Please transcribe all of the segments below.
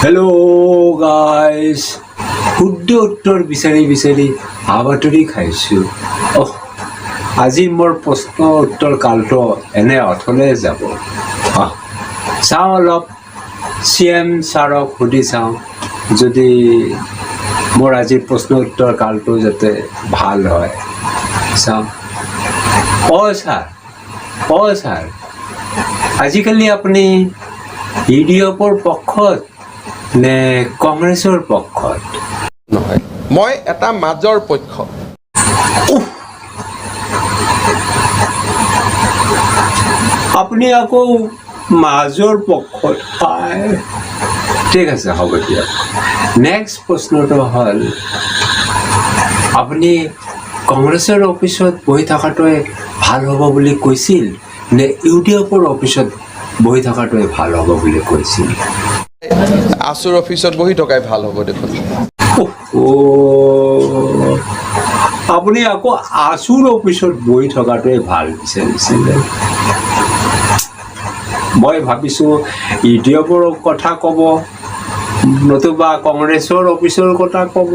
Hello guys, শুদ্ধ উত্তৰ বিচাৰি বিচাৰি হাবাতৰি খাইছোঁ। আজি মোৰ প্ৰশ্ন উত্তৰ কালটো এনে অথলে যাব। চাওঁ অলপ CM ছাৰক সুধি চাওঁ, যদি মোৰ আজিৰ প্ৰশ্ন উত্তৰ কালটো যাতে ভাল হয়। চাওঁ। ছাৰ আজিকালি আপুনি ইডিঅপৰ পক্ষত নে কংগ্ৰেছৰ পক্ষত? নহয়, মই এটা মাজৰ পক্ষ। আপুনি আকৌ মাজৰ পক্ষত পায়। ঠিক আছে, হ'ব দিয়ক। নেক্সট প্ৰশ্নটো হ'ল, আপুনি কংগ্ৰেছৰ অফিচত বহি থকাটোৱে ভাল হ'ব বুলি কৈছিল নে ইউডিএফৰ অফিচত বহি থকাটোৱে ভাল হ'ব বুলি কৈছিল? আছুৰ অফিচত বহি থকাই ভাল হ'ব দেখোন। আপুনি আকৌ আছুৰ অফিচত বহি থকাটোৱে ভাল বিচাৰিছিলে। মই ভাবিছোঁ ইডিএফৰ কথা ক'ব, নতুবা কংগ্ৰেছৰ অফিচৰ কথা ক'ব।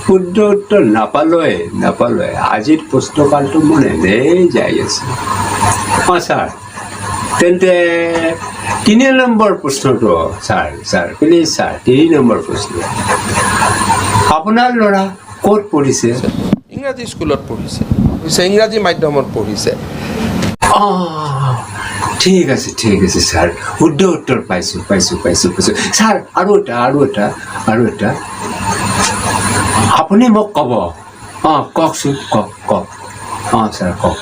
শুদ্ধ উত্তৰ নাপালোৱে। আজিৰ প্ৰশ্নকালটো মোৰ এনেই যাই আছে। ছাৰ, তেন্তে 3 নম্বৰ প্ৰশ্নটো ছাৰ প্লিজ ছাৰ, 3 নম্বৰ প্ৰশ্ন। আপোনাৰ ল'ৰা ক'ত পঢ়িছে? ইংৰাজী স্কুলত পঢ়িছে, ইংৰাজী মাধ্যমত পঢ়িছে। ঠিক আছে ছাৰ, শুদ্ধ উত্তৰ পাইছোঁ। ছাৰ আৰু এটা আপুনি মোক ক'ব। কওকচোন, কওক। ছাৰ কওক।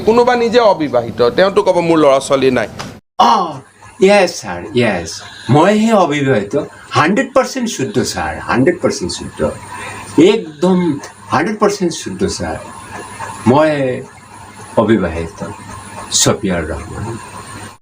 কোনোবা নিজে অবিবাহিত, তেওঁতো ক'ব মোৰ ল'ৰা ছোৱালী নাই। য়েছ ছাৰ, য়েছ, মইহে অবিবাহিত। 100% শুদ্ধ ছাৰ, 100% শুদ্ধ, একদম 100% শুদ্ধ ছাৰ। মই অবিবাহিত, ছফিয়াৰ ৰহমান।